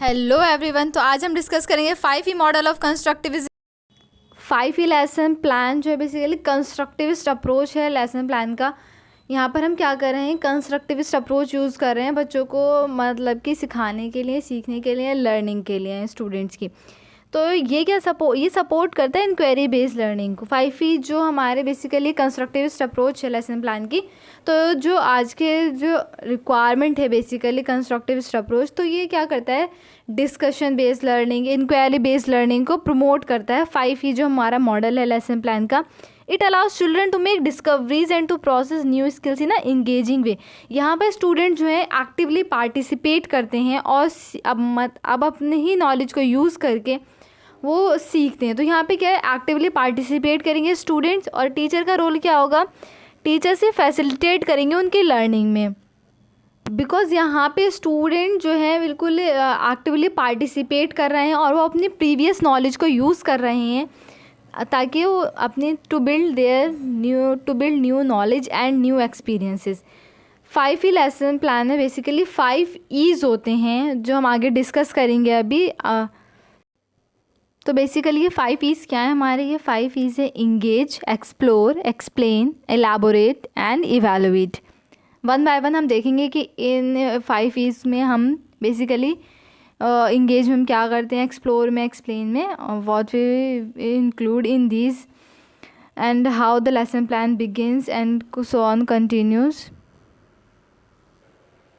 Hello everyone. तो आज हम डिस्कस करेंगे 5E model of constructivism. 5E lesson plan जो है बेसिकली कंस्ट्रक्टिविस्ट अप्रोच है लेसन प्लान का। यहाँ पर हम क्या कर रहे हैं, कंस्ट्रक्टिविस्ट अप्रोच यूज़ कर रहे हैं बच्चों को, मतलब कि सिखाने के लिए, सीखने के लिए, लर्निंग के लिए स्टूडेंट्स की। तो ये क्या सपोर्ट करता है इंक्वायरी बेस्ड लर्निंग को। 5E जो हमारे बेसिकली कंस्ट्रक्टिविस्ट अप्रोच है लेसन प्लान की, तो जो आज के जो रिक्वायरमेंट है बेसिकली कंस्ट्रक्टिविस्ट अप्रोच, तो ये क्या करता है, discussion based learning, inquiry based learning को प्रमोट करता है। 5E जो हमारा मॉडल है लेसन प्लान का, it allows children to make discoveries and to process new skills in a engaging way. यहाँ पर स्टूडेंट जो है एक्टिवली पार्टिसिपेट करते हैं और अब अपने ही नॉलेज को यूज़ करके वो सीखते हैं। तो यहाँ पे क्या है, एक्टिवली पार्टिसिपेट करेंगे स्टूडेंट्स, और टीचर का रोल क्या होगा, टीचर से फैसिलिटेट करेंगे उनकी लर्निंग में। बिकॉज़ यहाँ पे स्टूडेंट जो है बिल्कुल एक्टिवली पार्टिसिपेट कर रहे हैं और वो अपनी प्रीवियस नॉलेज को यूज़ कर रहे हैं ताकि वो अपने to build new knowledge and new experiences. 5E lesson plan में बेसिकली 5 E's होते हैं जो हम आगे डिस्कस करेंगे अभी। तो बेसिकली ये 5 E's क्या है हमारे, ये 5 E's है engage, explore, explain, elaborate and evaluate. One by one हम देखेंगे कि इन 5 E's में हम बेसिकली इंगेज में हम क्या करते हैं, एक्सप्लोर में, एक्सप्लेन में, what we include in these, and how the lesson plan begins and so on continues.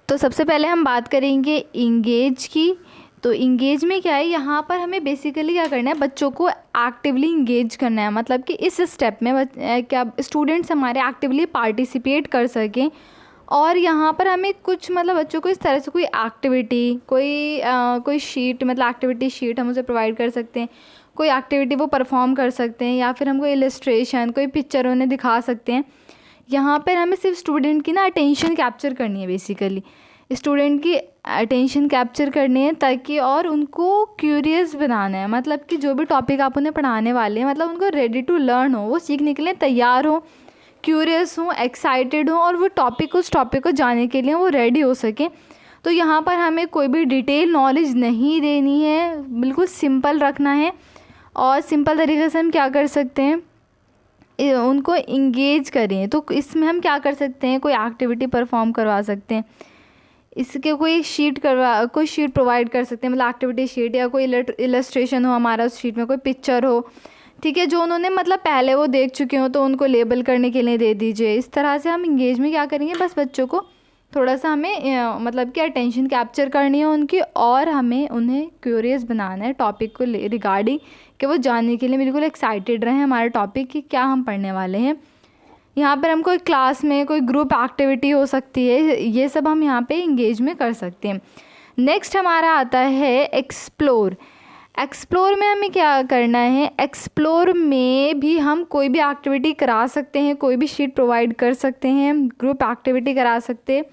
तो सबसे पहले हम बात करेंगे इंगेज की। तो इंगेज में क्या है, यहाँ पर हमें बेसिकली क्या करना है, बच्चों को एक्टिवली इंगेज करना है। मतलब कि इस स्टेप में क्या स्टूडेंट्स हमारे एक्टिवली पार्टिसिपेट कर सकें। और यहाँ पर हमें कुछ मतलब बच्चों को इस तरह से कोई एक्टिविटी, कोई शीट, मतलब एक्टिविटी शीट हम उसे प्रोवाइड कर सकते हैं, कोई एक्टिविटी वो परफॉर्म कर सकते हैं, या फिर हम कोई इलस्ट्रेशन, कोई पिक्चर उन्हें दिखा सकते हैं। यहाँ पर हमें सिर्फ स्टूडेंट की ना अटेंशन कैप्चर करनी है, बेसिकली स्टूडेंट की अटेंशन कैप्चर करनी है, ताकि और उनको क्यूरियस बनाना है। मतलब कि जो भी टॉपिक आप उन्हें पढ़ाने वाले हैं, मतलब उनको रेडी टू लर्न हो, वो सीखने के लिए तैयार हो, क्यूरियस हो, एक्साइटेड हो, और वो उस टॉपिक को जानने के लिए वो रेडी हो सके। तो यहाँ पर हमें कोई भी डिटेल नॉलेज नहीं देनी है, बिल्कुल सिंपल रखना है। और सिंपल तरीके से हम क्या कर सकते हैं, उनको इंगेज करें। तो इसमें हम क्या कर सकते हैं, कोई एक्टिविटी परफॉर्म करवा सकते हैं, इसके कोई शीट प्रोवाइड कर सकते हैं, मतलब एक्टिविटी शीट, या कोई इलस्ट्रेशन हो हमारा उस शीट में, कोई पिक्चर हो, ठीक है, जो उन्होंने मतलब पहले वो देख चुके हो तो उनको लेबल करने के लिए दे दीजिए। इस तरह से हम इंगेज में क्या करेंगे, बस बच्चों को थोड़ा सा हमें मतलब कि अटेंशन कैप्चर करनी है उनकी, और हमें उन्हें क्यूरियस बनाना है टॉपिक को रिगार्डिंग, कि वो जानने के लिए बिल्कुल एक्साइटेड रहें हमारे टॉपिक की क्या हम पढ़ने वाले हैं। यहाँ पर हम कोई क्लास में कोई ग्रुप एक्टिविटी हो सकती है, ये सब हम यहाँ पे इंगेज में कर सकते हैं। नेक्स्ट हमारा आता है एक्सप्लोर। एक्सप्लोर में हमें क्या करना है, एक्सप्लोर में भी हम कोई भी एक्टिविटी करा सकते हैं, कोई भी शीट प्रोवाइड कर सकते हैं, ग्रुप एक्टिविटी करा सकते हैं।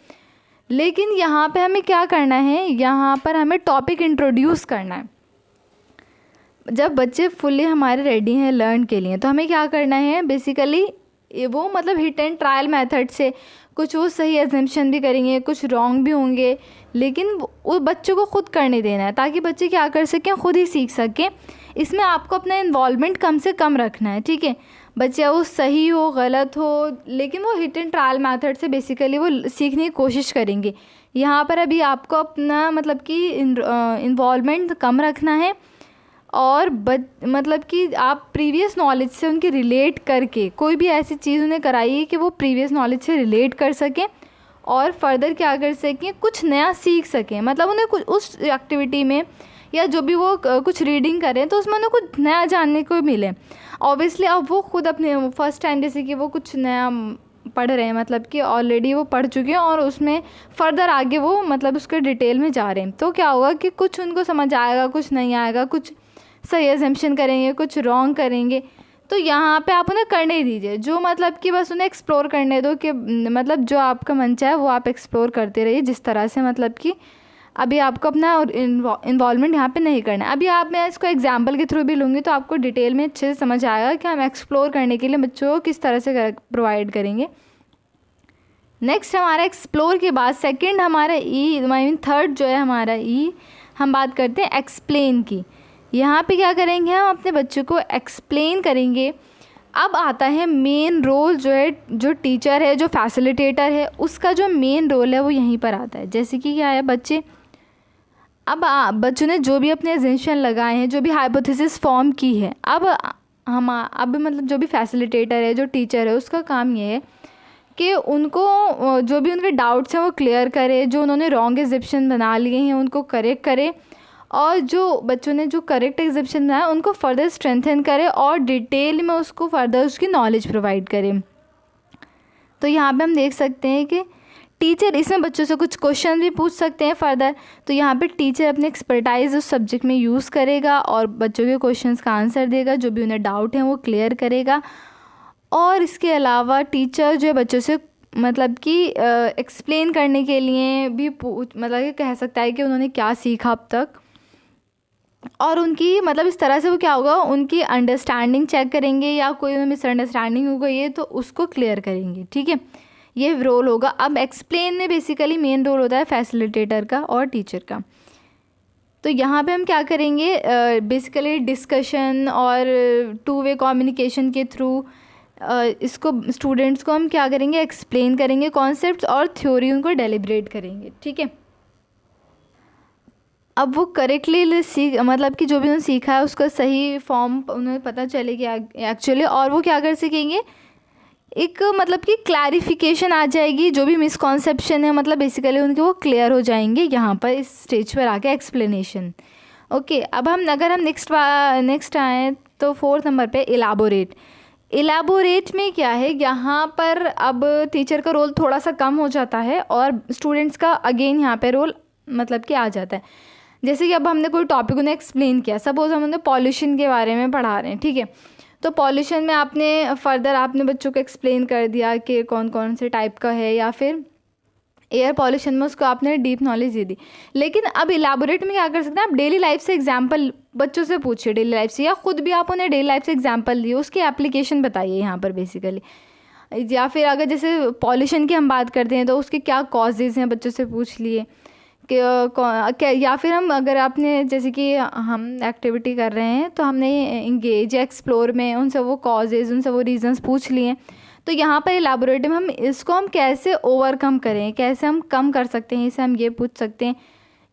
लेकिन यहाँ पे हमें क्या करना है, यहाँ पर हमें टॉपिक इंट्रोड्यूस करना है। जब बच्चे फुल्ली हमारे रेडी हैं लर्न के लिए, तो हमें क्या करना है, बेसिकली वो मतलब हिट एंड ट्रायल मेथड से कुछ वो सही एजम्पशन भी करेंगे, कुछ रॉन्ग भी होंगे, लेकिन वो बच्चों को खुद करने देना है, ताकि बच्चे क्या कर सकें, खुद ही सीख सकें। इसमें आपको अपना इन्वॉल्वमेंट कम से कम रखना है, ठीक है। बच्चे वो सही हो गलत हो, लेकिन वो हिट एंड ट्रायल मेथड से बेसिकली वो सीखने की कोशिश करेंगे। यहाँ पर अभी आपको अपना मतलब कि इन्वॉल्वमेंट कम रखना है, और मतलब कि आप प्रीवियस नॉलेज से उनके रिलेट करके कोई भी ऐसी चीज़ उन्हें कराइए कि वो प्रीवियस नॉलेज से रिलेट कर सकें और फर्दर क्या कर सकें, कुछ नया सीख सकें। मतलब उन्हें कुछ उस एक्टिविटी में, या जो भी वो कुछ रीडिंग करें, तो उसमें उन्हें कुछ नया जानने को मिले। ऑब्वियसली अब वो खुद अपने फर्स्ट टाइम जैसे कि वो कुछ नया पढ़ रहे हैं, मतलब कि ऑलरेडी वो पढ़ चुके हैं और उसमें फ़र्दर आगे वो मतलब उसके डिटेल में जा रहे हैं, तो क्या होगा कि कुछ उनको समझ आएगा, कुछ नहीं आएगा, कुछ सही एजम्पशन करेंगे, कुछ रॉन्ग करेंगे। तो यहाँ पे आप उन्हें करने दीजिए, जो मतलब कि बस उन्हें एक्सप्लोर करने दो, कि मतलब जो आपका मन चाहे वो आप एक्सप्लोर करते रहिए, जिस तरह से मतलब कि अभी आपको अपना इन्वॉल्वमेंट यहाँ पे नहीं करना है। अभी मैं इसको एग्जांपल के थ्रू भी लूँगी तो आपको डिटेल में अच्छे से समझ आएगा कि हम एक्सप्लोर करने के लिए बच्चों को किस तरह से प्रोवाइड करेंगे। नेक्स्ट हमारा एक्सप्लोर के बाद सेकंड हमारा ई, आई मीन थर्ड जो है हमारा ई, हम बात करते हैं एक्सप्लेन की। यहाँ पे क्या करेंगे, हम अपने बच्चों को एक्सप्लेन करेंगे। अब आता है मेन रोल जो है, जो टीचर है, जो फैसिलिटेटर है, उसका जो मेन रोल है वो यहीं पर आता है। जैसे कि क्या है, अब बच्चों ने जो भी अपने एजम्पशन लगाए हैं, जो भी हाइपोथेसिस फॉर्म की है, अब मतलब जो भी फैसिलिटेटर है, जो टीचर है, उसका काम ये है कि उनको जो भी उनके डाउट्स हैं वो क्लियर करे, जो उन्होंने रॉन्ग एजम्पशन बना लिए हैं उनको करेक्ट करे, और जो बच्चों ने जो करेक्ट एग्जिबिशन बनाया उनको फर्दर स्ट्रेंथन करे और डिटेल में उसको फर्दर उसकी नॉलेज प्रोवाइड करें। तो यहाँ पे हम देख सकते हैं कि टीचर इसमें बच्चों से कुछ क्वेश्चन भी पूछ सकते हैं फर्दर। तो यहाँ पे टीचर अपने एक्सपर्टाइज उस सब्जेक्ट में यूज़ करेगा और बच्चों के क्वेश्चंस का आंसर देगा, जो भी उन्हें डाउट है वो क्लियर करेगा। और इसके अलावा टीचर जो है बच्चों से मतलब कि एक्सप्लेन करने के लिए भी मतलब कि कह सकता है कि उन्होंने क्या सीखा अब तक, और उनकी मतलब इस तरह से वो क्या होगा, उनकी अंडरस्टैंडिंग चेक करेंगे, या कोई मिसअंडरस्टैंडिंग हो गई है तो उसको क्लियर करेंगे। ठीक है, ये रोल होगा। अब एक्सप्लेन में बेसिकली मेन रोल होता है फैसिलिटेटर का और टीचर का। तो यहाँ पे हम क्या करेंगे, बेसिकली डिस्कशन और टू वे कम्युनिकेशन के थ्रू इसको स्टूडेंट्स को हम क्या करेंगे, एक्सप्लेन करेंगे कॉन्सेप्ट्स और थ्योरी उनको डेलिब्रेट करेंगे। ठीक है, अब वो करेक्टली मतलब कि जो भी उन्होंने सीखा है उसका सही फॉर्म उन्हें पता चलेगा एक्चुअली, और वो क्या कर सकेंगे, एक मतलब कि क्लैरिफिकेशन आ जाएगी, जो भी मिसकॉन्सेप्शन है मतलब बेसिकली उनके वो क्लियर हो जाएंगे यहाँ पर इस स्टेज पर आके एक्सप्लेनेशन। ओके, अब अगर हम नेक्स्ट आए तो 4th नंबर पे इलाबोरेट में क्या है, यहाँ पर अब टीचर का रोल थोड़ा सा कम हो जाता है और स्टूडेंट्स का अगेन यहाँ पे रोल मतलब कि आ जाता है। जैसे कि अब हमने कोई टॉपिक उन्हें एक्सप्लेन किया, सपोज हम उन्हें पॉल्यूशन के बारे में पढ़ा रहे हैं। ठीक है, तो पॉल्यूशन में आपने बच्चों को एक्सप्लेन कर दिया कि कौन कौन से टाइप का है, या फिर एयर पॉल्यूशन में उसको आपने डीप नॉलेज दे दी। लेकिन अब इलाबोरेट में क्या कर सकते हैं, आप डेली लाइफ से एग्जांपल बच्चों से पूछिए, डेली लाइफ से, या खुद भी आप उन्हें डेली लाइफ से एग्जांपल दिए, उसकी एप्लीकेशन बताइए यहाँ पर बेसिकली। या फिर अगर जैसे पॉल्यूशन की हम बात करते हैं तो उसके क्या कॉजेज़ हैं, बच्चों से पूछ लिए कि या फिर हम अगर आपने जैसे कि हम एक्टिविटी कर रहे हैं तो हमने इंगेज या एक्सप्लोर में उनसे वो कॉजेज़, उनसे वो रीजंस पूछ लिए। तो यहाँ पर इलाबोरेटिव में हम कैसे ओवरकम करें, कैसे हम कम कर सकते हैं, इसे हम ये पूछ सकते हैं।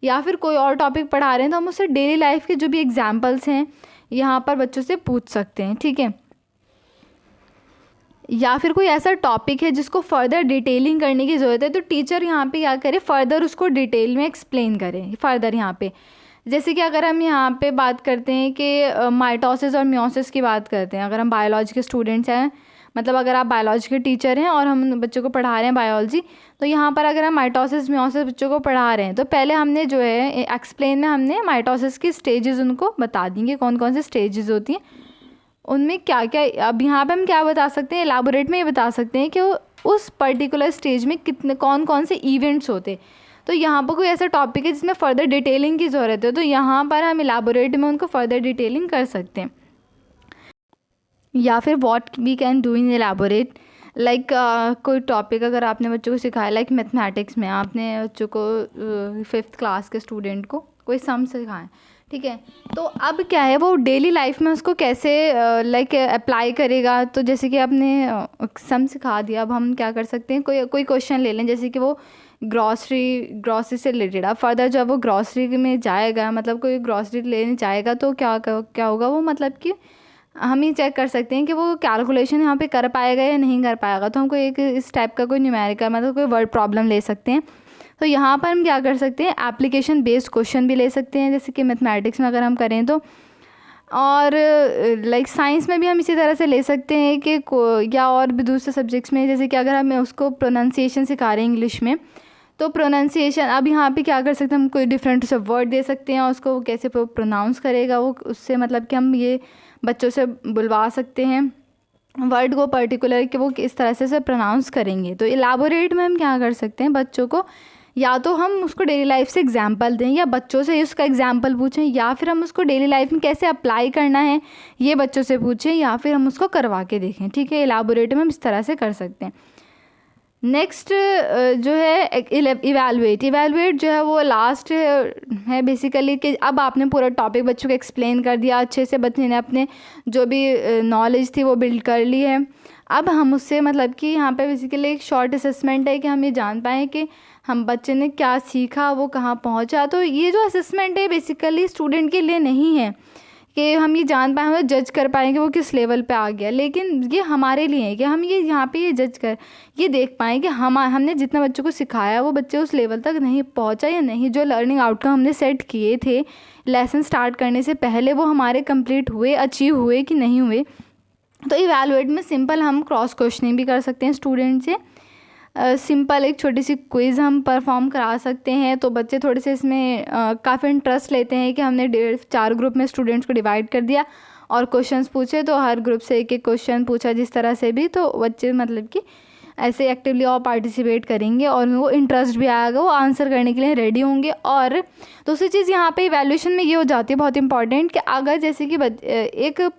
या फिर कोई और टॉपिक पढ़ा रहे हैं तो हम उससे डेली लाइफ के जो भी एग्जाम्पल्स हैं यहाँ पर बच्चों से पूछ सकते हैं। ठीक है, या फिर कोई ऐसा टॉपिक है जिसको फर्दर डिटेलिंग करने की ज़रूरत है, तो टीचर यहाँ पे क्या करे, फर्दर उसको डिटेल में एक्सप्लेन करें फर्दर यहाँ पे। जैसे कि अगर हम यहाँ पे बात करते हैं कि माइटोसिस और मियोसिस की बात करते हैं, अगर हम बायोलॉजी के स्टूडेंट्स हैं, मतलब अगर आप बायोलॉजी के टीचर हैं और हम बच्चों को पढ़ा रहे हैं बायोलॉजी, तो यहाँ पर अगर हम माइटोसिस मियोसिस बच्चों को पढ़ा रहे हैं तो पहले हमने जो है एक्सप्लेन में हमने माइटोसिस की स्टेजेस उनको बता देंगे, कौन कौन से स्टेजेस होती हैं, उनमें क्या क्या। अब यहाँ पे हम क्या बता सकते हैं, इलाबोरेट में ये बता सकते हैं कि उस पर्टिकुलर स्टेज में कौन कौन से इवेंट्स होते। तो यहाँ पर कोई ऐसा टॉपिक है जिसमें फ़र्दर डिटेलिंग की ज़रूरत है, तो यहाँ पर हम इलाबोरेट में उनको फर्दर डिटेलिंग कर सकते हैं। या फिर what we can do in elaborate, like कोई टॉपिक अगर आपने बच्चों को सिखाया, लाइक मैथमेटिक्स में आपने बच्चों को 5th क्लास के स्टूडेंट को कोई सम सिखाएं। ठीक है, तो अब क्या है, वो डेली लाइफ में उसको कैसे लाइक अप्लाई करेगा। तो जैसे कि आपने सम सिखा दिया, अब हम क्या कर सकते हैं, कोई क्वेश्चन ले लें, जैसे कि वो ग्रॉसरी से रिलेटेड। अब फर्दर जब वो ग्रॉसरी में जाएगा, मतलब कोई ग्रॉसरी लेने जाएगा, तो क्या होगा, वो मतलब कि हम ये चेक कर सकते हैं कि वो कैलकुलेशन यहाँ पे कर पाएगा या नहीं कर पाएगा। तो हमको एक इस टाइप का कोई न्यूमेरिकल मतलब कोई वर्ड प्रॉब्लम ले सकते हैं। तो यहाँ पर हम क्या कर सकते हैं, एप्लीकेशन बेस्ड क्वेश्चन भी ले सकते हैं, जैसे कि मैथमेटिक्स में अगर हम करें तो, और लाइक साइंस में भी हम इसी तरह से ले सकते हैं कि या और भी दूसरे सब्जेक्ट्स में, जैसे कि अगर हम उसको प्रोनाउंसिएशन सिखा रहे हैं इंग्लिश में, तो प्रोनाउंसिएशन अब यहाँ पे क्या कर सकते हैं, हम कोई डिफरेंट से वर्ड दे सकते हैं और उसको कैसे प्रोनाउंस करेगा वो, उससे मतलब कि हम ये बच्चों से बुलवा सकते हैं वर्ड को पर्टिकुलर कि वो किस तरह से प्रोनाउंस करेंगे। तो इलाबोरेट में हम क्या कर सकते हैं, बच्चों को या तो हम उसको डेली लाइफ से एग्जांपल दें, या बच्चों से उसका एग्जांपल पूछें, या फिर हम उसको डेली लाइफ में कैसे अप्लाई करना है ये बच्चों से पूछें, या फिर हम उसको करवा के देखें। ठीक है, इलाबोरेट में हम इस तरह से कर सकते हैं। नेक्स्ट जो है इवैल्यूएट जो है वो लास्ट है बेसिकली कि अब आपने पूरा टॉपिक बच्चों को एक्सप्लेन कर दिया अच्छे से, बच्चे ने अपने जो भी नॉलेज थी वो बिल्ड कर ली है। अब हम उससे मतलब कि यहाँ पे बेसिकली एक शॉर्ट असेसमेंट है कि हम ये जान पाएँ कि हम बच्चे ने क्या सीखा, वो कहाँ पहुँचा। तो ये जो असेसमेंट है बेसिकली स्टूडेंट के लिए नहीं है कि हम ये जान पाएँ, हम जज कर पाएँ कि वो किस लेवल पे आ गया, लेकिन ये हमारे लिए है कि हम ये यहाँ पे ये जज कर ये देख पाएँ कि हमने जितना बच्चों को सिखाया वो बच्चे उस लेवल तक नहीं पहुँचा या नहीं, जो लर्निंग आउटकम हमने सेट किए थे लेसन स्टार्ट करने से पहले वो हमारे कंप्लीट हुए, अचीव हुए कि नहीं हुए। तो इवैल्यूएट में सिंपल हम क्रॉस क्वेश्चनिंग भी कर सकते हैं स्टूडेंट से, सिंपल एक छोटी सी क्विज़ हम परफॉर्म करा सकते हैं। तो बच्चे थोड़े से इसमें काफ़ी इंटरेस्ट लेते हैं कि हमने 4 ग्रुप में स्टूडेंट्स को डिवाइड कर दिया और क्वेश्चंस पूछे, तो हर ग्रुप से एक एक क्वेश्चन पूछा जिस तरह से भी, तो बच्चे मतलब कि ऐसे एक्टिवली और पार्टिसिपेट करेंगे और उनको इंटरेस्ट भी आएगा, वो आंसर करने के लिए रेडी होंगे। और दूसरी चीज़ यहाँ पे इवैल्यूएशन में ये हो जाती है बहुत इंपॉर्टेंट कि अगर जैसे कि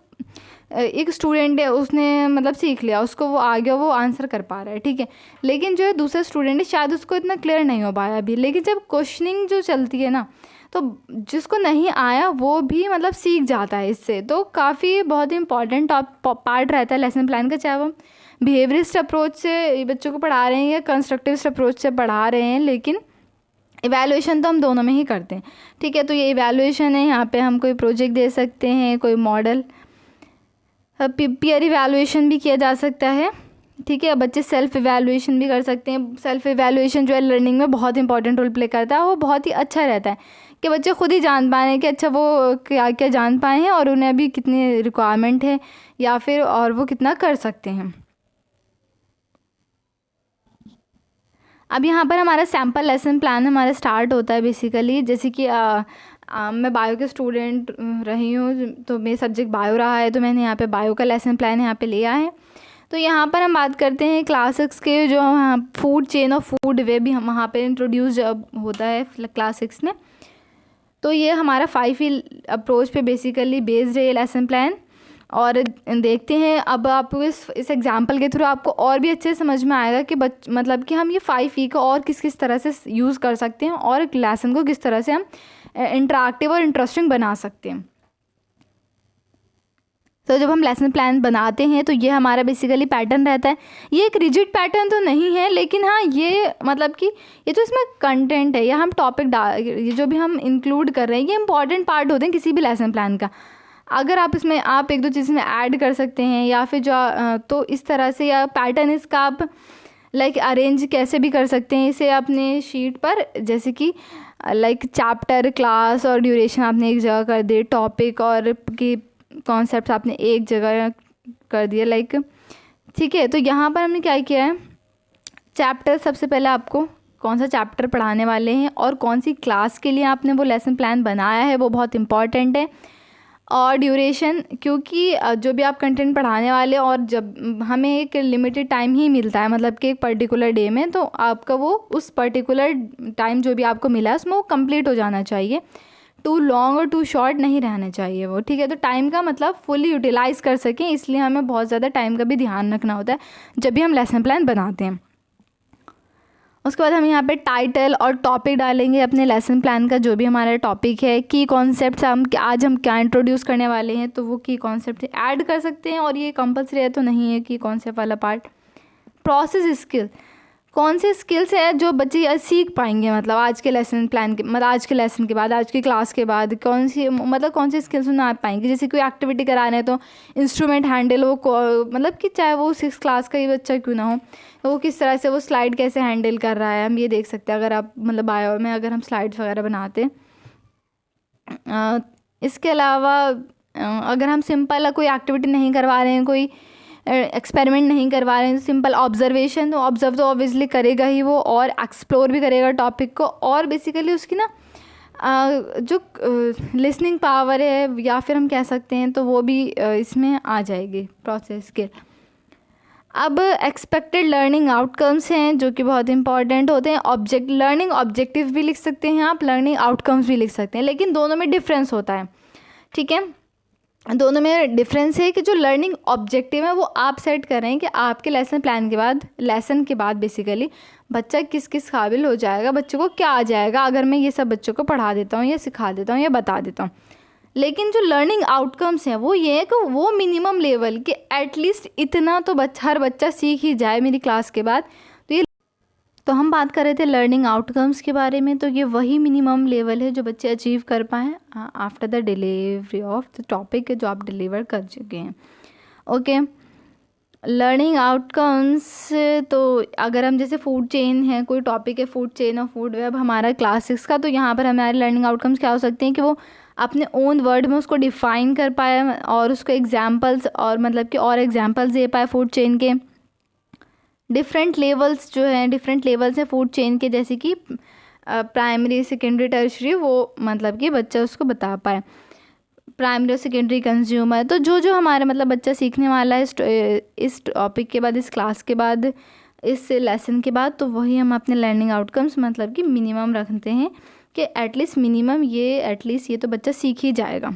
एक स्टूडेंट है, उसने मतलब सीख लिया, उसको वो आ गया, वो आंसर कर पा रहा है, ठीक है, लेकिन जो है दूसरा स्टूडेंट है शायद उसको इतना क्लियर नहीं हो पाया अभी, लेकिन जब क्वेश्चनिंग जो चलती है ना तो जिसको नहीं आया वो भी मतलब सीख जाता है इससे। तो काफ़ी बहुत ही इंपॉर्टेंट पार्ट रहता है लेसन प्लान का, चाहे वो हम बिहेवियरिस्ट अप्रोच से बच्चों को पढ़ा रहे हैं या कंस्ट्रक्टिविस्ट अप्रोच से पढ़ा रहे हैं, लेकिन इवैल्यूएशन तो हम दोनों में ही करते हैं, ठीक है। तो ये इवैल्यूएशन है, यहाँ पे हम कोई प्रोजेक्ट दे सकते हैं, कोई मॉडल, पीयर इवैल्यूएशन भी किया जा सकता है, ठीक है। बच्चे सेल्फ इवैल्यूएशन भी कर सकते हैं। सेल्फ इवैल्यूएशन जो है लर्निंग में बहुत इंपॉर्टेंट रोल प्ले करता है, वो बहुत ही अच्छा रहता है कि बच्चे खुद ही जान पाए कि अच्छा वो क्या क्या जान पाए हैं और उन्हें अभी कितनी रिक्वायरमेंट है या फिर और वो कितना कर सकते हैं। अब यहाँ पर हमारा सैम्पल लेसन प्लान हमारा स्टार्ट होता है बेसिकली, जैसे कि मैं बायो के स्टूडेंट रही हूँ, तो मेरा सब्जेक्ट बायो रहा है, तो मैंने यहाँ पे बायो का लेसन प्लान यहाँ पे लिया है। तो यहाँ पर हम बात करते हैं क्लास 6 के, जो फूड चेन और फूड वे भी हम वहाँ पे इंट्रोड्यूस होता है क्लास 6 में। तो ये हमारा 5 अप्रोच पे बेसिकली बेस्ड है लेसन प्लान। और देखते हैं अब आपको इस एग्जाम्पल के थ्रू आपको और भी अच्छे समझ में आएगा कि मतलब कि हम ये 5 को और किस किस तरह से यूज़ कर सकते हैं और लेसन को किस तरह से हम इंटरैक्टिव और इंटरेस्टिंग बना सकते हैं। तो जब हम लेसन प्लान बनाते हैं तो ये हमारा बेसिकली पैटर्न रहता है। ये एक रिजिड पैटर्न तो नहीं है, लेकिन हाँ ये मतलब कि ये जो इसमें कंटेंट है या हम टॉपिक ये जो भी हम इंक्लूड कर रहे हैं ये इंपॉर्टेंट पार्ट होते हैं किसी भी लेसन प्लान का। अगर आप इसमें आप 1-2 चीज़ में ऐड कर सकते हैं या फिर जो तो इस तरह से, या पैटर्न इसका आप लाइक अरेंज कैसे भी कर सकते हैं इसे अपने शीट पर, जैसे कि लाइक चैप्टर, क्लास और ड्यूरेशन आपने एक जगह कर दिए, टॉपिक और की कॉन्सेप्ट आपने एक जगह कर दिया, लाइक ठीक है। तो यहाँ पर हमने क्या किया है, चैप्टर सबसे पहले आपको कौन सा चैप्टर पढ़ाने वाले हैं और कौन सी क्लास के लिए आपने वो लेसन प्लान बनाया है वो बहुत इंपॉर्टेंट है। और ड्यूरेशन, क्योंकि जो भी आप कंटेंट पढ़ाने वाले और जब हमें एक लिमिटेड टाइम ही मिलता है, मतलब कि एक पर्टिकुलर डे में, तो आपका वो उस पर्टिकुलर टाइम जो भी आपको मिला है उसमें वो कंप्लीट हो जाना चाहिए, टू लॉन्ग और टू शॉर्ट नहीं रहना चाहिए वो, ठीक है। तो टाइम का मतलब फुली यूटिलाइज़ कर सकें, इसलिए हमें बहुत ज़्यादा टाइम का भी ध्यान रखना होता है जब भी हम लेसन प्लान बनाते हैं। उसके बाद हम यहाँ पे टाइटल और टॉपिक डालेंगे अपने लेसन प्लान का, जो भी हमारा टॉपिक है, की कॉन्सेप्ट्स हम आज हम क्या इंट्रोड्यूस करने वाले हैं, तो वो की कॉन्सेप्ट ऐड कर सकते हैं और ये कंपल्सरी है तो नहीं है की कॉन्सेप्ट वाला पार्ट। प्रोसेस स्किल, कौन से स्किल्स है जो बच्चे सीख पाएंगे, मतलब आज के लेसन प्लान के, मतलब आज के लेसन के बाद, आज की क्लास के बाद कौन से स्किल्स उन्हें आ पाएंगे। जैसे कोई एक्टिविटी करा रहे हैं तो इंस्ट्रूमेंट हैंडल, वो मतलब कि चाहे वो 6 क्लास का ही बच्चा क्यों ना हो, वो किस तरह से वो स्लाइड कैसे हैंडल कर रहा है, हम ये देख सकते हैं अगर आप मतलब बायो में अगर हम स्लाइड्स वगैरह बनाते। इसके अलावा अगर हम सिंपल कोई एक्टिविटी नहीं करवा रहे हैं, कोई एक्सपेरिमेंट नहीं करवा रहे हैं, सिंपल ऑब्जर्वेशन, तो ऑब्जर्व तो ऑब्वियसली करेगा ही वो, और एक्सप्लोर भी करेगा टॉपिक को, और बेसिकली उसकी ना जो लिसनिंग पावर है या फिर हम कह सकते हैं तो वो भी इसमें आ जाएगी प्रोसेस स्किल। अब एक्सपेक्टेड लर्निंग आउटकम्स हैं जो कि बहुत इंपॉर्टेंट होते हैं। लर्निंग ऑब्जेक्टिव भी लिख सकते हैं आप, लर्निंग आउटकम्स भी लिख सकते हैं, लेकिन दोनों में डिफरेंस होता है, ठीक है। दोनों में डिफरेंस है कि जो लर्निंग ऑब्जेक्टिव है वो आप सेट कर रहे हैं कि आपके लेसन के बाद बेसिकली बच्चा किस किस काबिल हो जाएगा, बच्चे को क्या आ जाएगा अगर मैं ये सब बच्चों को पढ़ा देता हूँ या सिखा देता हूँ या बता देता हूँ। लेकिन जो लर्निंग आउटकम्स हैं वो ये है कि वो मिनिमम लेवल कि एटलीस्ट इतना तो हर बच्चा सीख ही जाए मेरी क्लास के बाद। तो हम बात कर रहे थे लर्निंग आउटकम्स के बारे में। तो ये वही मिनिमम लेवल है जो बच्चे अचीव कर पाएँ after the delivery of the topic जो आप डिलीवर कर चुके हैं। ओके, लर्निंग आउटकम्स, तो अगर हम जैसे फूड चेन है, कोई टॉपिक है फूड चेन और फूड वेब हमारा क्लास 6 का, तो यहाँ पर हमारे लर्निंग आउटकम्स क्या हो सकते हैं कि वो अपने ओन वर्ड में उसको डिफ़ाइन कर पाए और उसको एग्जांपल्स और मतलब कि और एग्जांपल्स दे पाए फूड चेन के। डिफरेंट लेवल्स जो हैं, डिफरेंट लेवल्स हैं फूड चेन के, जैसे कि प्राइमरी, सेकेंडरी, टर्शरी, वो मतलब कि बच्चा उसको बता पाए। प्राइमरी और सेकेंडरी कंज्यूमर, तो जो जो हमारा मतलब बच्चा सीखने वाला है इस टॉपिक के बाद, इस क्लास के बाद, इस लेसन के बाद, तो वही हम अपने लर्निंग आउटकम्स मतलब कि मिनिमम रखते हैं कि एटलीस्ट मिनिमम ये तो बच्चा सीख ही जाएगा।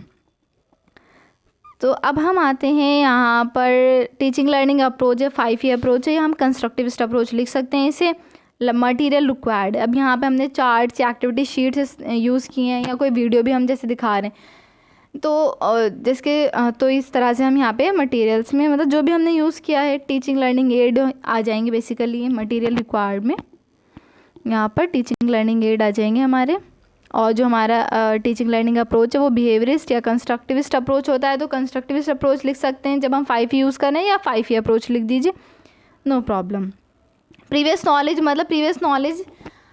तो अब हम आते हैं यहाँ पर टीचिंग लर्निंग अप्रोच है, 5E अप्रोच है, हम कंस्ट्रक्टिविस्ट अप्रोच लिख सकते हैं इसे। मटेरियल रिक्वायर्ड, अब यहाँ पे हमने चार्ट्स या एक्टिविटी शीट्स यूज़ किए हैं या कोई वीडियो भी हम जैसे दिखा रहे हैं, तो इस तरह से हम यहाँ पे मटेरियल्स में मतलब जो भी हमने यूज़ किया है टीचिंग लर्निंग एड आ जाएंगे बेसिकली मटेरियल रिक्वायर्ड में। यहाँ पर टीचिंग लर्निंग एड आ जाएंगे हमारे। और जो हमारा टीचिंग लर्निंग अप्रोच है वो बिहेवियरिस्ट या कंस्ट्रक्टिविस्ट अप्रोच होता है। तो कंस्ट्रक्टिविस्ट अप्रोच लिख सकते हैं जब हम 5E यूज़ करें, या 5E अप्रोच लिख दीजिए, नो प्रॉब्लम। प्रीवियस नॉलेज, मतलब प्रीवियस नॉलेज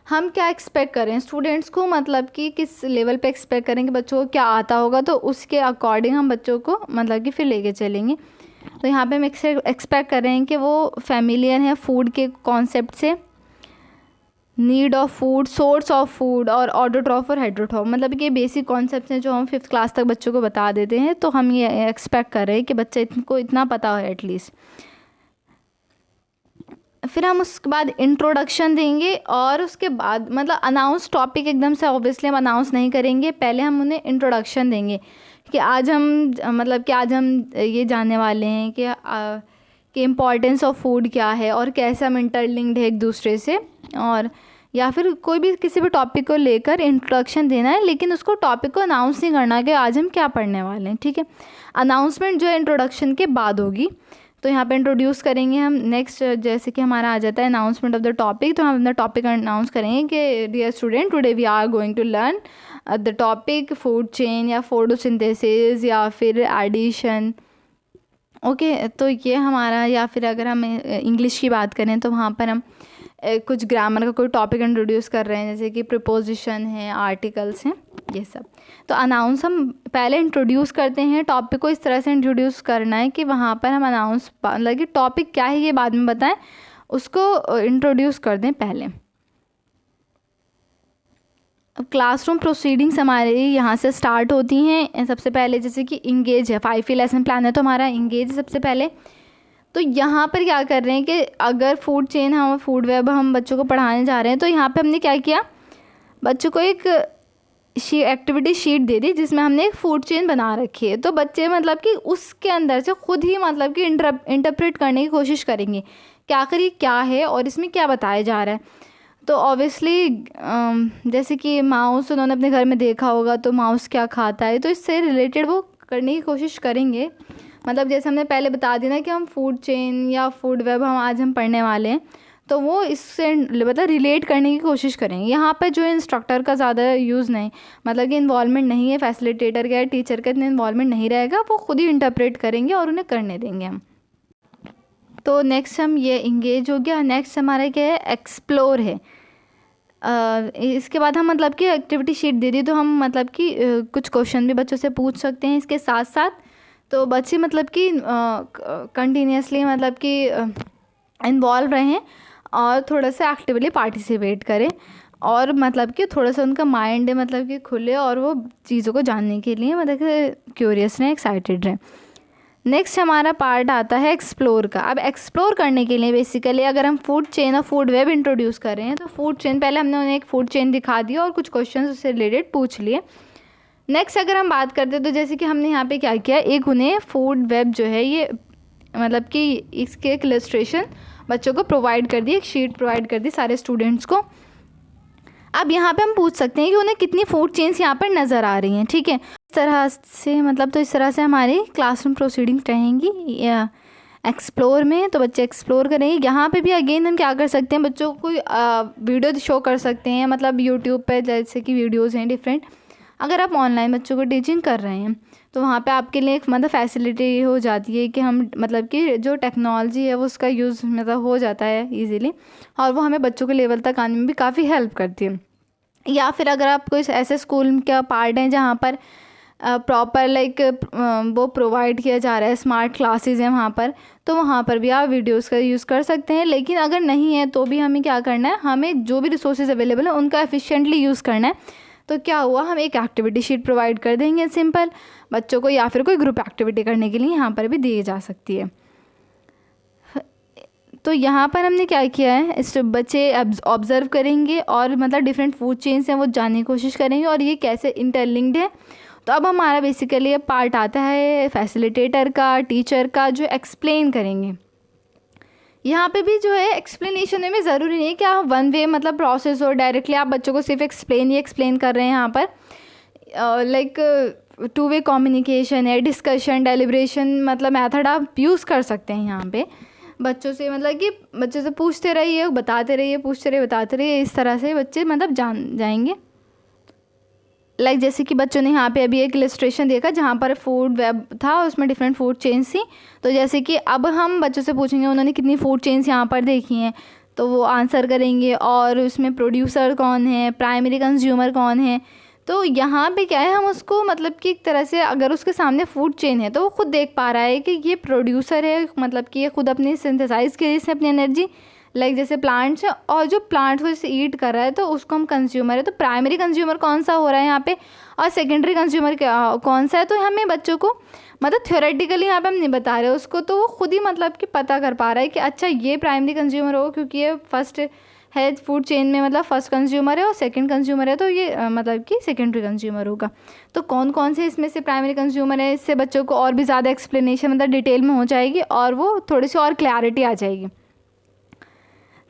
हम क्या एक्सपेक्ट करें स्टूडेंट्स को, मतलब कि किस लेवल पे एक्सपेक्ट करें कि बच्चों को क्या आता होगा, तो उसके अकॉर्डिंग हम बच्चों को मतलब कि फिर लेके चलेंगे। तो यहाँ पे हम एक्सपेक्ट कर रहे हैं कि वो फैमिलियर हैं फूड के कॉन्सेप्ट से, need of food, source of food और ऑटोट्रॉफ और हेटेरोट्रॉफ, मतलब कि बेसिक कॉन्सेप्ट्स हैं जो हम 5th क्लास तक बच्चों को बता देते हैं। तो हम ये एक्सपेक्ट कर रहे हैं कि बच्चे को इतना पता हो एटलीस्ट। फिर हम उसके बाद इंट्रोडक्शन देंगे और उसके बाद मतलब अनाउंस टॉपिक एकदम से ऑब्वियसली हम अनाउंस नहीं करेंगे, पहले हम उन्हें इंट्रोडक्शन देंगे कि आज हम ये जानने वाले हैं कि इम्पॉर्टेंस ऑफ फूड क्या है और कैसे हम इंटरलिंक्ड है एक दूसरे से, और या फिर कोई भी किसी भी टॉपिक को लेकर इंट्रोडक्शन देना है, लेकिन उसको टॉपिक को अनाउंस नहीं करना कि आज हम क्या पढ़ने वाले हैं, ठीक है। अनाउंसमेंट जो है इंट्रोडक्शन के बाद होगी। तो यहाँ पे इंट्रोड्यूस करेंगे हम। नेक्स्ट जैसे कि हमारा आ जाता है अनाउंसमेंट ऑफ द टॉपिक, तो हम अपना टॉपिक अनाउंस करेंगे कि dear student today we are going to learn the topic food chain या फोटोसिंथेसिस या फिर एडिशन। ओके, तो ये हमारा, या फिर अगर हम इंग्लिश की बात करें तो वहाँ पर हम कुछ ग्रामर का कोई टॉपिक इंट्रोड्यूस कर रहे हैं, जैसे कि प्रीपोजिशन है, आर्टिकल्स हैं, ये सब। तो अनाउंस हम पहले इंट्रोड्यूस करते हैं, टॉपिक को इस तरह से इंट्रोड्यूस करना है कि वहाँ पर हम अनाउंस मतलब कि टॉपिक क्या है ये बाद में बताएं, उसको इंट्रोड्यूस कर दें पहले। अब क्लासरूम प्रोसीडिंग्स हमारे यहाँ से स्टार्ट होती हैं। सबसे पहले जैसे कि इंगेज है, 5E लेसन प्लान है तो हमारा इंगेज है सबसे पहले। तो यहाँ पर क्या कर रहे हैं कि अगर फूड चेन हम फूड वेब हम बच्चों को पढ़ाने जा रहे हैं, तो यहाँ पे हमने क्या किया, बच्चों को एक एक्टिविटी शीट दे दी जिसमें हमने एक फूड चेन बना रखी है। तो बच्चे मतलब कि उसके अंदर से खुद ही मतलब कि इंटरप्रेट करने की कोशिश करेंगे कि आखिर ये क्या है और इसमें क्या बताया जा रहा है। तो ऑब्वियसली जैसे कि माउस उन्होंने अपने घर में देखा होगा, तो माउस क्या खाता है, तो इससे रिलेटेड वो करने की कोशिश करेंगे। मतलब जैसे हमने पहले बता दिया ना कि हम फूड चेन या फूड वेब हम पढ़ने वाले हैं, तो वो इससे मतलब रिलेट करने की कोशिश करेंगे। यहाँ पर जो इंस्ट्रक्टर का ज़्यादा यूज़ नहीं, मतलब कि इन्वॉल्वमेंट नहीं है, फैसिलिटेटर का या टीचर का इतना इन्वॉल्वमेंट नहीं रहेगा, वो खुद ही इंटरप्रेट करेंगे और उन्हें करने देंगे हम। तो नेक्स्ट हम ये इंगेज हो गया। नेक्स्ट हमारा क्या है, एक्सप्लोर है। इसके बाद हम मतलब कि एक्टिविटी शीट दे दी, तो हम मतलब कि कुछ क्वेश्चन भी बच्चों से पूछ सकते हैं इसके साथ साथ। तो बच्चे मतलब कि कंटिन्यूसली मतलब कि इन्वॉल्व रहें और थोड़ा सा एक्टिवली पार्टिसिपेट करें, और मतलब कि थोड़ा सा उनका माइंड मतलब कि खुले और वो चीज़ों को जानने के लिए मतलब कि क्यूरियस रहें, एक्साइटेड रहें। नेक्स्ट हमारा पार्ट आता है एक्सप्लोर का। अब एक्सप्लोर करने के लिए बेसिकली अगर हम फूड चेन और फूड वेब इंट्रोड्यूस कर रहे हैं, तो फूड चेन पहले हमने उन्हें एक फूड चेन दिखा दिया और कुछ क्वेश्चन उससे रिलेटेड पूछ लिए। नेक्स्ट अगर हम बात करते हैं तो जैसे कि हमने यहाँ पे क्या किया, एक उन्हें फूड वेब जो है ये मतलब कि इसके एक इलस्ट्रेशन बच्चों को प्रोवाइड कर दी, एक शीट प्रोवाइड कर दी सारे स्टूडेंट्स को। अब यहाँ पे हम पूछ सकते हैं कि उन्हें कितनी फूड चेन्स यहाँ पर नज़र आ रही हैं, ठीक है। इस तरह से मतलब तो इस तरह से हमारी क्लासरूम प्रोसीडिंग्स रहेंगी या एक्सप्लोर में, तो बच्चे एक्सप्लोर करेंगे। यहाँ पे भी अगेन हम क्या कर सकते हैं, बच्चों को वीडियो शो कर सकते हैं, मतलब यूट्यूब पे जैसे कि वीडियोज़ हैं डिफरेंट। अगर आप ऑनलाइन बच्चों को टीचिंग कर रहे हैं तो वहाँ पे आपके लिए एक मतलब फैसिलिटी हो जाती है कि हम मतलब कि जो टेक्नोलॉजी है वो उसका यूज़ मतलब हो जाता है इजीली, और वो हमें बच्चों के लेवल तक आने में भी काफ़ी हेल्प करती है। या फिर अगर आप कोई ऐसे स्कूल का पार्ट हैं जहाँ पर प्रॉपर लाइक वो प्रोवाइड किया जा रहा है, स्मार्ट क्लासेस हैं वहाँ पर, तो वहाँ पर भी आप वीडियोस का यूज़ कर सकते हैं। लेकिन अगर नहीं है तो भी हमें क्या करना है, हमें जो भी रिसोर्सेज अवेलेबल है उनका एफिशिएंटली यूज़ करना है। तो क्या हुआ, हम एक एक्टिविटी शीट प्रोवाइड कर देंगे सिंपल बच्चों को, या फिर कोई ग्रुप एक्टिविटी करने के लिए यहाँ पर भी दी जा सकती है। तो यहाँ पर हमने क्या किया है, इस बच्चे ऑब्ज़र्व करेंगे और मतलब डिफरेंट फूड चेन्स हैं वो जानने की कोशिश करेंगे और ये कैसे इंटरलिंक्ड है। तो अब हमारा बेसिकली ये पार्ट आता है फैसिलिटेटर का, टीचर का, जो एक्सप्लेन करेंगे। यहाँ पे भी जो है एक्सप्लेनेशन में ज़रूरी नहीं है कि आप वन वे मतलब प्रोसेस हो, डायरेक्टली आप बच्चों को सिर्फ एक्सप्लेन कर रहे हैं। यहाँ पर लाइक टू वे कम्युनिकेशन है, डिस्कशन, डेलिब्रेशन मतलब मेथड आप यूज़ कर सकते हैं यहाँ पे बच्चों से, मतलब कि बच्चों से पूछते रहिए, बताते रहिए, पूछते रहिए, बताते रहिए, इस तरह से बच्चे मतलब जान जाएंगे। लाइक जैसे कि बच्चों ने यहाँ पे अभी एक इलस्ट्रेशन देखा जहाँ पर फूड वेब था, उसमें डिफरेंट फूड चेन्स थी। तो जैसे कि अब हम बच्चों से पूछेंगे उन्होंने कितनी फूड चेन्स यहाँ पर देखी हैं, तो वो आंसर करेंगे, और उसमें प्रोड्यूसर कौन है, प्राइमरी कंज्यूमर कौन है। तो यहाँ पे क्या है, हम उसको मतलब कि एक तरह से अगर उसके सामने फूड चेन है तो वो खुद देख पा रहा है कि ये प्रोड्यूसर है, मतलब कि ये खुद अपनी सिंथेसाइज की इससे अपनी एनर्जी, लाइक जैसे प्लांट्स है, और जो प्लांट्स को जैसे ईट कर रहा है तो उसको हम कंज्यूमर है। तो प्राइमरी कंज्यूमर कौन सा हो रहा है यहाँ पे, और सेकेंडरी कंज्यूमर कौन सा है। तो हमें बच्चों को मतलब थ्योरेटिकली यहाँ पे हम नहीं बता रहे उसको, तो वो खुद ही मतलब कि पता कर पा रहा है कि अच्छा ये प्राइमरी कंज्यूमर होगा क्योंकि ये फर्स्ट है फूड चेन में, मतलब फर्स्ट कंज्यूमर है और सेकंड कंज्यूमर है, तो ये मतलब कि सेकेंडरी कंज्यूमर होगा। तो कौन कौन से इसमें से प्राइमरी कंज्यूमर है, इससे बच्चों को और भी ज़्यादा एक्सप्लेनेशन मतलब डिटेल में हो जाएगी और वो थोड़ी सी और क्लैरिटी आ जाएगी।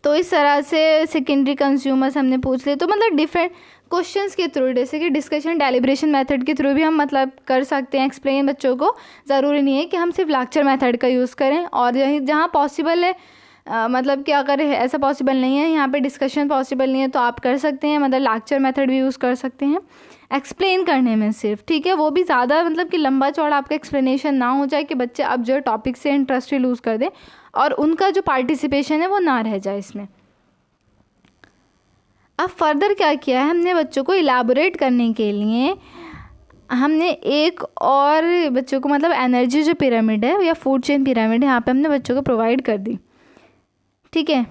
तो इस तरह से सेकेंडरी कंज्यूमर्स हमने पूछ लिए। तो मतलब डिफरेंट क्वेश्चंस के थ्रू, जैसे कि डिस्कशन डेलिब्रेशन मेथड के थ्रू भी हम मतलब कर सकते हैं एक्सप्लेन बच्चों को। ज़रूरी नहीं है कि हम सिर्फ लेक्चर मेथड का यूज़ करें, और जहाँ पॉसिबल है मतलब कि अगर ऐसा पॉसिबल नहीं है, यहाँ पे डिस्कशन पॉसिबल नहीं है, तो आप कर सकते हैं मतलब लेक्चर मेथड भी यूज़ कर सकते हैं एक्सप्लेन करने में सिर्फ, ठीक है। वो भी ज़्यादा मतलब कि लंबा चौड़ा आपका एक्सप्लेनेशन ना हो जाए कि बच्चे अब जो टॉपिक से इंटरेस्ट ही लूज़ कर दें और उनका जो पार्टिसिपेशन है वो ना रह जाए इसमें। अब फर्दर क्या किया है हमने, बच्चों को इलाबोरेट करने के लिए हमने एक और बच्चों को मतलब एनर्जी जो पिरामिड है या फूड चेन पिरामिड है, यहाँ पे हमने बच्चों को प्रोवाइड कर दी, ठीक है।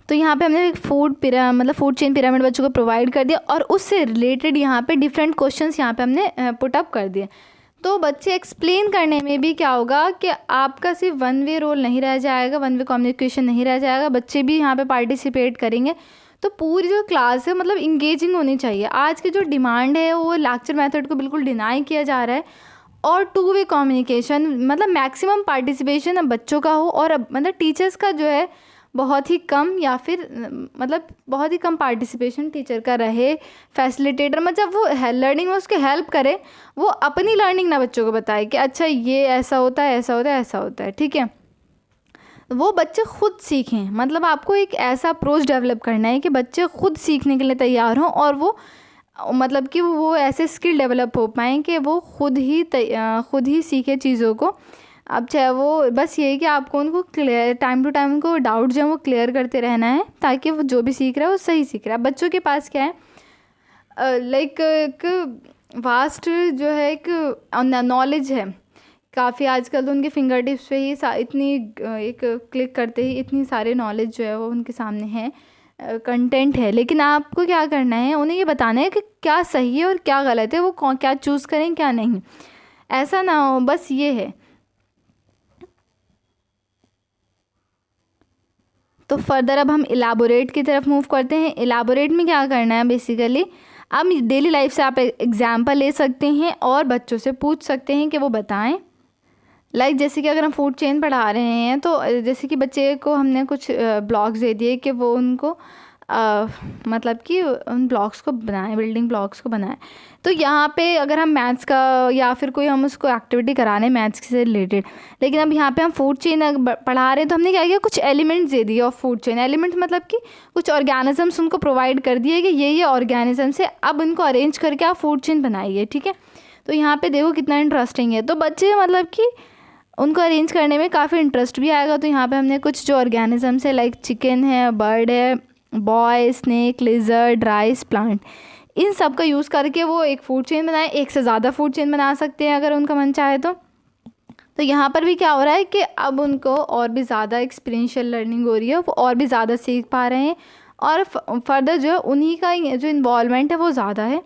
तो यहाँ पे हमने एक फूड चेन पिरामिड बच्चों को प्रोवाइड कर दिया, और उससे रिलेटेड यहाँ पे डिफरेंट क्वेश्चंस यहाँ पे हमने पुट अप कर दिए। तो बच्चे एक्सप्लेन करने में भी क्या होगा कि आपका सिर्फ वन वे रोल नहीं रह जाएगा, वन वे कम्युनिकेशन नहीं रह जाएगा, बच्चे भी यहाँ पे पार्टिसिपेट करेंगे। तो पूरी जो क्लास है मतलब इंगेजिंग होनी चाहिए। आज की जो डिमांड है वो लेक्चर मेथड को बिल्कुल डिनाई किया जा रहा है, और टू वे कम्युनिकेशन मतलब मैक्सिमम पार्टिसिपेशन अब बच्चों का हो, और अब मतलब टीचर्स का जो है बहुत ही कम, या फिर मतलब बहुत ही कम पार्टिसिपेशन टीचर का रहे। फैसिलिटेटर मतलब वो लर्निंग में उसके हेल्प करे, वो अपनी लर्निंग ना बच्चों को बताए कि अच्छा ये ऐसा होता है, ऐसा होता है, ऐसा होता है, ठीक है। वो बच्चे खुद सीखें, मतलब आपको एक ऐसा अप्रोच डेवलप करना है कि बच्चे खुद सीखने के लिए तैयार हों, और वो मतलब कि वो ऐसे स्किल डेवलप हो पाएँ कि वो खुद ही सीखे चीज़ों को। अब चाहे वो बस ये है कि आपको उनको क्लियर टाइम टू टाइम उनको डाउट जो है वो क्लियर करते रहना है, ताकि वो जो भी सीख रहा है वो सही सीख रहा है। बच्चों के पास क्या है लाइक एक वास्ट जो है एक नॉलेज है काफ़ी, आजकल तो उनके फिंगर टिप्स पे ही इतनी एक क्लिक करते ही इतनी सारे नॉलेज जो है वो उनके सामने है, कंटेंट है। लेकिन आपको क्या करना है, उन्हें ये बताना है कि क्या सही है और क्या गलत है, वो क्या चूज़ करें क्या नहीं, ऐसा ना हो, बस ये है। तो फर्दर अब हम इलाबोरेट की तरफ मूव करते हैं। इलाबोरेट में क्या करना है बेसिकली, अब डेली लाइफ से आप एग्जाम्पल ले सकते हैं और बच्चों से पूछ सकते हैं कि वो बताएं। जैसे कि अगर हम फूड चेन पढ़ा रहे हैं तो जैसे कि बच्चे को हमने कुछ ब्लॉक्स दे दिए कि वो उनको मतलब कि उन ब्लॉक्स को बनाएं, बिल्डिंग ब्लॉक्स को बनाएं। तो यहाँ पे अगर हम मैथ्स का या फिर कोई हम उसको एक्टिविटी करा रहे हैं मैथ्स से रिलेटेड, लेकिन अब यहाँ पे हम फूड चेन पढ़ा रहे हैं तो हमने क्या किया, कुछ एलिमेंट्स दे दिए ऑफ फूड चेन। एलिमेंट्स मतलब कि कुछ ऑर्गेनिजम्स उनको प्रोवाइड कर दिए कि ये ऑर्गेनिजम्स है, अब इनको अरेंज करके आप फूड चेन बनाइए, ठीक है। तो यहाँ पर देखो कितना इंटरेस्टिंग है। तो बच्चे मतलब कि उनको अरेंज करने में काफ़ी इंटरेस्ट भी आएगा। तो यहाँ पे हमने कुछ जो ऑर्गेनिजम्स है लाइक चिकन है, बर्ड है, boy, snake, lizard, rice, plant, इन सब का यूज़ करके वो एक फूड चेन बनाए। एक से ज़्यादा फूड चेन बना सकते हैं अगर उनका मन चाहे तो यहाँ पर भी क्या हो रहा है कि अब उनको और भी ज़्यादा एक्सपीरियंशियल लर्निंग हो रही है, वो और भी ज़्यादा सीख पा रहे हैं और फर्दर जो है उन्हीं का जो इन्वॉल्वमेंट है वो ज़्यादा है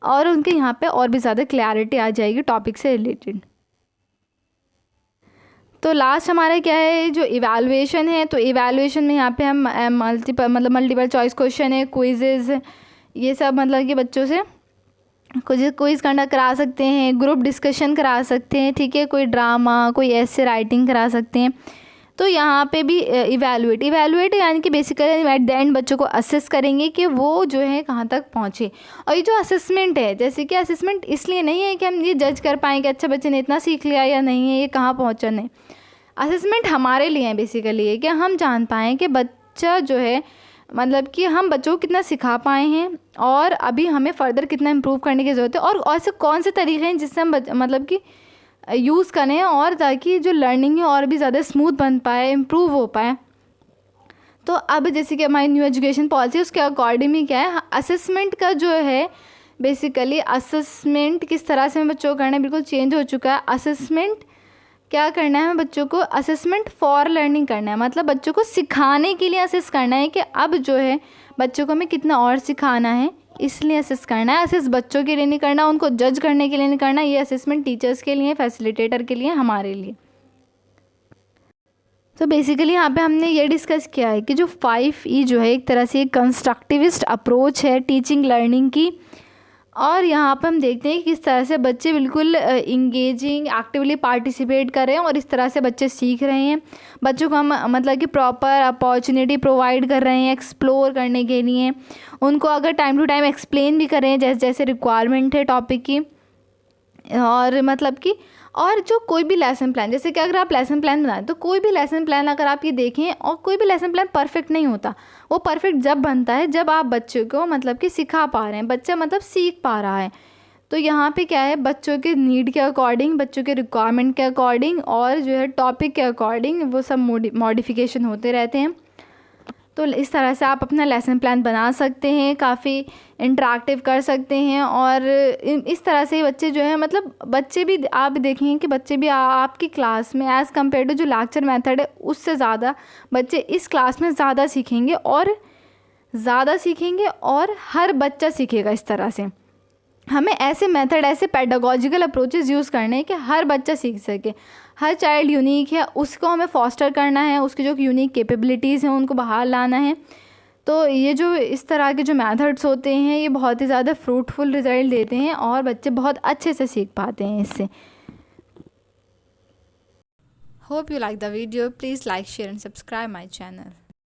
और उनके यहाँ पे और भी ज़्यादा क्लैरिटी आ जाएगी टॉपिक से रिलेटेड। तो लास्ट हमारा क्या है, जो इवैल्यूएशन है। तो इवैल्यूएशन में यहाँ पे हम मल्टीपल चॉइस क्वेश्चन है, क्विजेज़, ये सब मतलब कि बच्चों से कुछ क्विज़ कंडक्ट करा सकते हैं, ग्रुप डिस्कशन करा सकते हैं, ठीक है, कोई ड्रामा, कोई ऐसे राइटिंग करा सकते हैं। तो यहाँ पे भी इवैल्यूएट यानी कि बेसिकली एट द एंड बच्चों को असेस करेंगे कि वो जो है कहाँ तक पहुँचे। और ये जो असेसमेंट है, जैसे कि असेसमेंट इसलिए नहीं है कि हम ये जज कर पाएँ कि अच्छा बच्चे ने इतना सीख लिया या नहीं है, ये कहाँ पहुँचा नहीं। असेसमेंट हमारे लिए है बेसिकली है कि हम जान पाएँ कि बच्चा जो है मतलब कि हम बच्चों को कितना सिखा पाए हैं और अभी हमें फ़र्दर कितना इम्प्रूव करने की ज़रूरत है और ऐसे कौन से तरीके हैं जिससे हम मतलब कि यूज़ करें और ताकि जो लर्निंग है और भी ज़्यादा स्मूथ बन पाए, इम्प्रूव हो पाए। तो अब जैसे कि हमारी न्यू एजुकेशन पॉलिसी उसके अकॉर्डिंग ही क्या है, असेसमेंट का जो है बेसिकली असेसमेंट किस तरह से हमें बच्चों को करना है बिल्कुल चेंज हो चुका है। असेसमेंट क्या करना है, हमें बच्चों को असेसमेंट फॉर लर्निंग करना है, मतलब बच्चों को सिखाने के लिए असेस करना है कि अब जो है बच्चों को हमें कितना और सिखाना है, इसलिए असेस करना है। असेस बच्चों के लिए नहीं करना, उनको जज करने के लिए नहीं करना, ये असेसमेंट टीचर्स के लिए, फैसिलिटेटर के लिए, हमारे लिए। तो बेसिकली यहाँ पे हमने ये डिस्कस किया है कि जो 5E जो है एक तरह से एक कंस्ट्रक्टिविस्ट अप्रोच है टीचिंग लर्निंग की, और यहाँ पर हम देखते हैं कि किस तरह से बच्चे बिल्कुल इंगेजिंग एक्टिवली पार्टिसिपेट कर रहे हैं और इस तरह से बच्चे सीख रहे हैं। बच्चों को हम मतलब कि प्रॉपर अपॉर्चुनिटी प्रोवाइड कर रहे हैं एक्सप्लोर करने के लिए, उनको अगर टाइम टू टाइम एक्सप्लेन भी कर रहे हैं जैसे जैसे रिक्वायरमेंट है टॉपिक की। और मतलब कि और जो कोई भी लेसन प्लान, जैसे कि अगर आप लेसन प्लान बनाएं तो कोई भी लेसन प्लान अगर आप ये देखें, और कोई भी लेसन प्लान परफेक्ट नहीं होता, वो परफेक्ट जब बनता है जब आप बच्चों को मतलब कि सिखा पा रहे हैं, बच्चा मतलब सीख पा रहा है। तो यहाँ पे क्या है, बच्चों के नीड के अकॉर्डिंग, बच्चों के रिक्वायरमेंट के अकॉर्डिंग और जो है टॉपिक के अकॉर्डिंग वो सब मॉडिफिकेशन होते रहते हैं। तो इस तरह से आप अपना लेसन प्लान बना सकते हैं, काफ़ी इंटरेक्टिव कर सकते हैं और इस तरह से बच्चे जो है मतलब बच्चे भी आप देखेंगे कि बच्चे भी आपकी क्लास में एज़ कम्पेयर टू जो लेक्चर मेथड है उससे ज़्यादा बच्चे इस क्लास में ज़्यादा सीखेंगे और हर बच्चा सीखेगा। इस तरह से हमें ऐसे मेथड, ऐसे पेडागॉजिकल अप्रोचेस यूज़ करने हैं कि हर बच्चा सीख सके। हर चाइल्ड यूनिक है, उसको हमें फॉस्टर करना है, उसकी जो यूनिक कैपेबिलिटीज़ हैं उनको बाहर लाना है। तो ये जो इस तरह के जो मेथड्स होते हैं ये बहुत ही ज़्यादा फ्रूटफुल रिज़ल्ट देते हैं और बच्चे बहुत अच्छे से सीख पाते हैं इससे। Hope you like the video, please like, share and subscribe my channel.